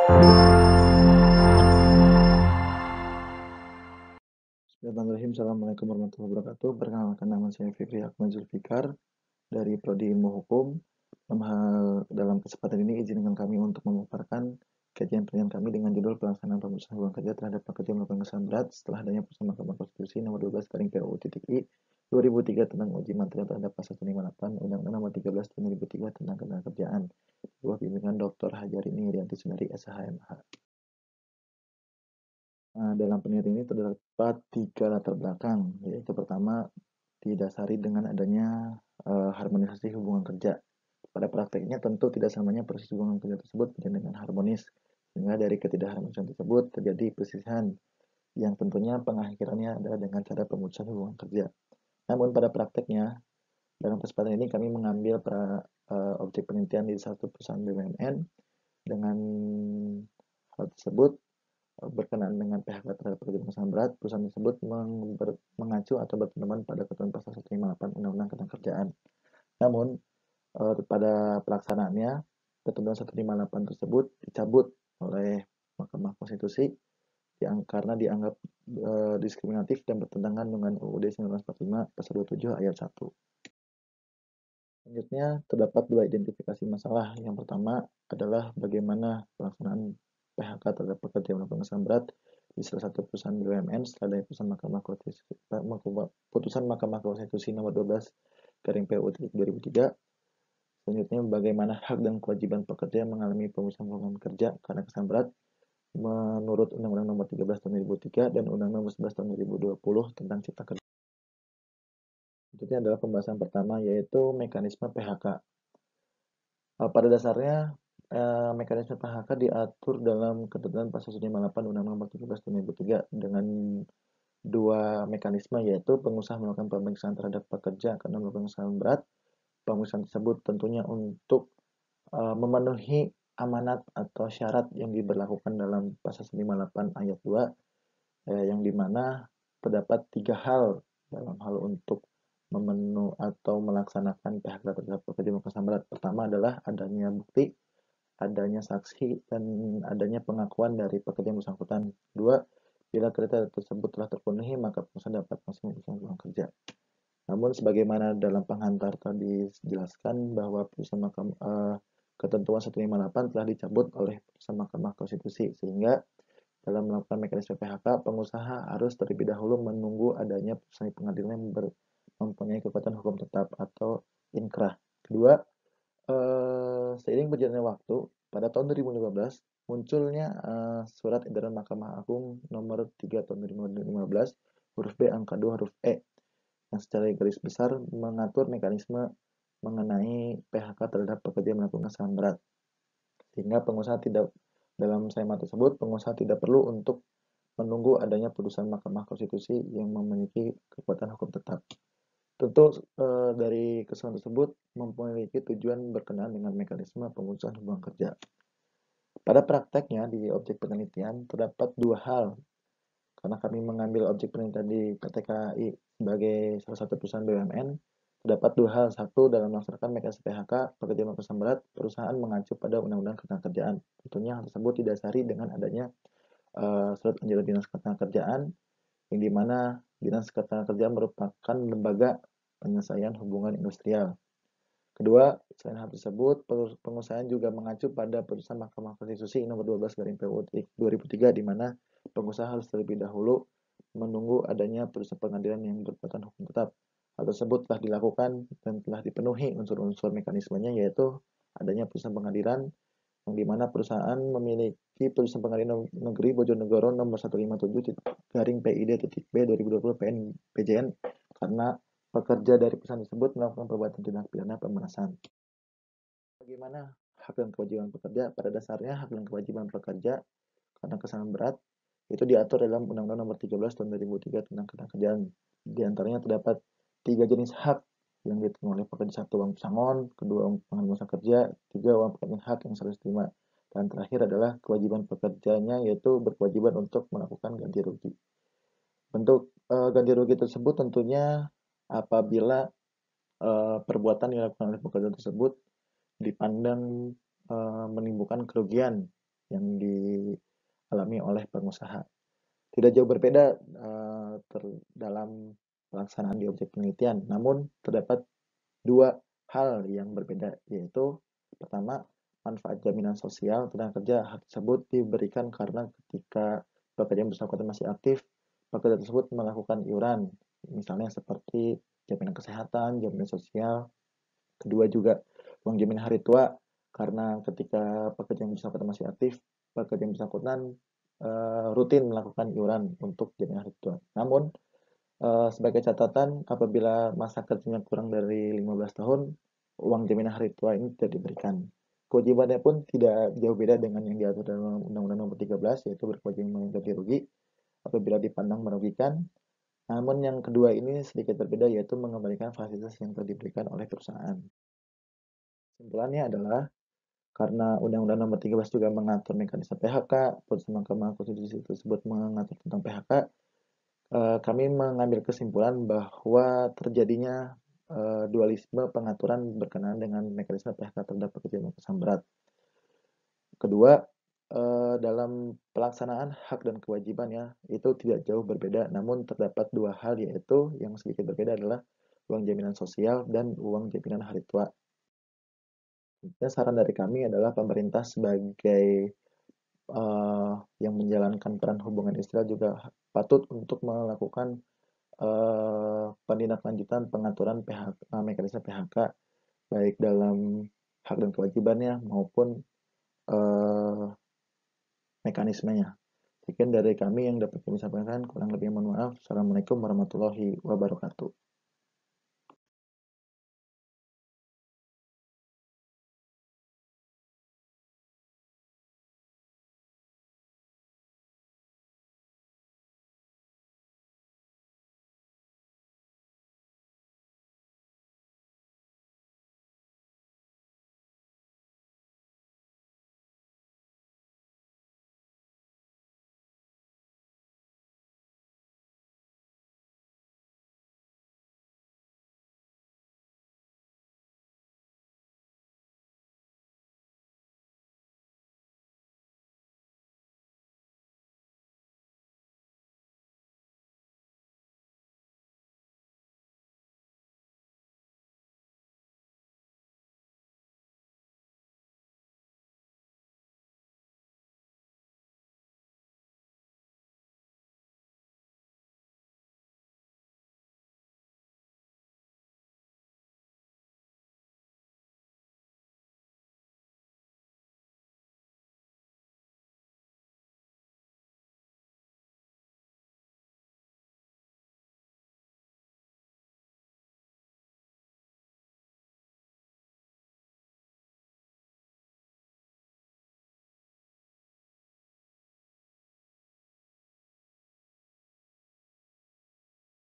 Bismillahirrahmanirrahim. Assalamualaikum warahmatullahi wabarakatuh. Perkenalkan, nama saya Fikri Akmal Zulfikar dari Prodi Ilmu Hukum. Dalam kesempatan ini izinkan kami untuk memaparkan kajian penelitian kami dengan judul pelaksanaan pemutusan hubungan kerja terhadap pekerja melakukan kesalahan berat setelah adanya putusan Mahkamah Konstitusi nomor 12/PUU-I 2003 tentang uji material terhadap pasal 158 Undang-Undang nomor 13 tahun 2003 tentang ketenagakerjaan. Buah bimbingan Dr. Hajarini Irianti Sundari SHMH. Dalam penelitian ini terdapat 3 latar belakang, yaitu pertama, didasari dengan adanya harmonisasi hubungan kerja. Pada prakteknya tentu tidak selamanya proses hubungan kerja tersebut berjalan dengan harmonis, sehingga dari ketidakharmonisan tersebut terjadi perselisihan yang tentunya pengakhirannya adalah dengan cara pemutusan hubungan kerja. Namun pada prakteknya, dalam kesempatan ini kami mengambil objek penelitian di satu perusahaan BUMN. Dengan hal tersebut berkenaan dengan PHK terhadap pekerja kesalahan berat, perusahaan tersebut mengacu atau berpedoman pada ketentuan pasal 158 Undang-Undang Ketenagakerjaan. Namun pada pelaksanaannya ketentuan 158 tersebut dicabut oleh Mahkamah Konstitusi karena dianggap diskriminatif dan bertentangan dengan UUD 1945 pasal 27 ayat 1. Selanjutnya terdapat 2 identifikasi masalah. Yang pertama adalah bagaimana pelaksanaan PHK terhadap pekerja melakukan kesalahan berat di salah satu perusahaan BUMN setelah adanya putusan Mahkamah Konstitusi nomor 12/PUU 2003. Selanjutnya bagaimana hak dan kewajiban pekerja yang mengalami pemutusan hubungan kerja karena kesalahan berat menurut Undang-Undang nomor 13 tahun 2003 dan Undang-Undang nomor 11 tahun 2020 tentang Cipta Kerja. Selanjutnya adalah pembahasan pertama, yaitu mekanisme PHK. Pada dasarnya mekanisme PHK diatur dalam ketentuan pasal 158 Undang-Undang nomor 17 tahun 2003 dengan 2 mekanisme, yaitu pengusaha melakukan pemeriksaan terhadap pekerja karena melakukan kesalahan berat. Pemeriksaan tersebut tentunya untuk memenuhi amanat atau syarat yang diberlakukan dalam pasal 158 ayat 2, yang dimana terdapat 3 hal dalam hal untuk memenuhi atau melaksanakan PHK terhadap pekerja melakukan kesalahan berat. Pertama adalah adanya bukti, adanya saksi, dan adanya pengakuan dari pekerja yang bersangkutan. 2, bila kriteria tersebut telah terpenuhi, maka perusahaan dapat langsung memutuskan hubungan kerja. Namun sebagaimana dalam penghantar tadi dijelaskan bahwa ketentuan 158 telah dicabut oleh putusan Mahkamah Konstitusi, sehingga dalam melakukan mekanisme PHK, pengusaha harus terlebih dahulu menunggu adanya putusan pengadilan yang mempunyai kekuatan hukum tetap atau inkrah. Kedua, seiring berjalannya waktu, pada tahun 2015 munculnya surat edaran Mahkamah Agung nomor 3 tahun 2015 huruf B angka 2 huruf E yang secara garis besar mengatur mekanisme mengenai PHK terhadap pekerja yang melakukan kesalahan berat, sehingga dalam SEMA tersebut pengusaha tidak perlu untuk menunggu adanya putusan Mahkamah Konstitusi yang memiliki kekuatan hukum tetap. Tentu dari keseluruhan tersebut memiliki tujuan berkenaan dengan mekanisme pemutusan hubungan kerja. Pada prakteknya di objek penelitian terdapat 2 hal. Karena kami mengambil objek penelitian di PT KAI sebagai salah satu perusahaan BUMN, terdapat 2 hal. Satu, dalam melaksanakan mekanisme PHK pekerja melakukan kesalahan berat, perusahaan mengacu pada Undang-Undang Ketenagakerjaan. Tentunya hal tersebut didasari dengan adanya surat anjuran Dinas Ketenagakerjaan, yang dimana Dinas Ketenagakerjaan merupakan lembaga penyelesaian hubungan industrial. Kedua, selain hal tersebut, pengusaha juga mengacu pada putusan Mahkamah Konstitusi nomor 12/PUU 2003, di mana pengusaha harus terlebih dahulu menunggu adanya putusan pengadilan yang berkekuatan hukum tetap. Hal tersebut telah dilakukan dan telah dipenuhi unsur-unsur mekanismenya, yaitu adanya putusan pengadilan yang dimana perusahaan memiliki putusan pengadilan negeri Bojonegoro nomor 157/PID.B 2020 PJN karena pekerja dari perusahaan tersebut melakukan perbuatan tindak pidana pemerasan. Bagaimana hak dan kewajiban pekerja? Pada dasarnya hak dan kewajiban pekerja karena kesalahan berat itu diatur dalam Undang-Undang nomor 13 tahun 2003 tentang ketenagakerjaan. Di antaranya terdapat 3 jenis hak yang diterima oleh pekerja. 1, uang pesangon, 2, uang pengambilan masa kerja, 3, uang pekerjaan hak yang harus diterima. Dan terakhir adalah kewajiban pekerjanya, yaitu berkewajiban untuk melakukan ganti rugi. Bentuk ganti rugi tersebut tentunya apabila perbuatan yang dilakukan oleh pekerja tersebut dipandang menimbulkan kerugian yang dialami oleh pengusaha. Tidak jauh berbeda dalam pelaksanaan di objek penelitian, namun terdapat dua hal yang berbeda, yaitu pertama, manfaat jaminan sosial tenaga kerja. Hal tersebut diberikan karena ketika pekerja yang bersangkutan masih aktif, pekerja tersebut melakukan iuran, misalnya seperti jaminan kesehatan, jaminan sosial. Kedua juga uang jaminan hari tua, karena ketika pekerja yang bersangkutan masih aktif, pekerja yang bersangkutan rutin melakukan iuran untuk jaminan hari tua. Namun, sebagai catatan, apabila masa kerjanya kurang dari 15 tahun, uang jaminan hari tua ini tidak diberikan. Kewajibannya pun tidak jauh beda dengan yang diatur dalam Undang-Undang Nomor 13, yaitu berkewajiban mengganti rugi apabila dipandang merugikan. Namun yang kedua ini sedikit berbeda, yaitu mengembalikan fasilitas yang telah diberikan oleh perusahaan. Kesimpulannya adalah karena Undang-Undang Nomor 13 juga mengatur mekanisme PHK, putusan Mahkamah Konstitusi tersebut mengatur tentang PHK, kami mengambil kesimpulan bahwa terjadinya dualisme pengaturan berkenaan dengan mekanisme PHK terhadap pekerja yang berusaha berat. Kedua, dalam pelaksanaan hak dan kewajiban ya, itu tidak jauh berbeda, namun terdapat dua hal, yaitu yang sedikit berbeda adalah uang jaminan sosial dan uang jaminan hari tua. Dan saran dari kami adalah pemerintah sebagai yang menjalankan peran hubungan industrial juga patut untuk melakukan penindaklanjutan pengaturan mekanisme PHK baik dalam hak dan kewajibannya maupun mekanismenya. Sekian dari kami yang dapat kami sampaikan. Kurang lebih mohon maaf. Assalamualaikum warahmatullahi wabarakatuh.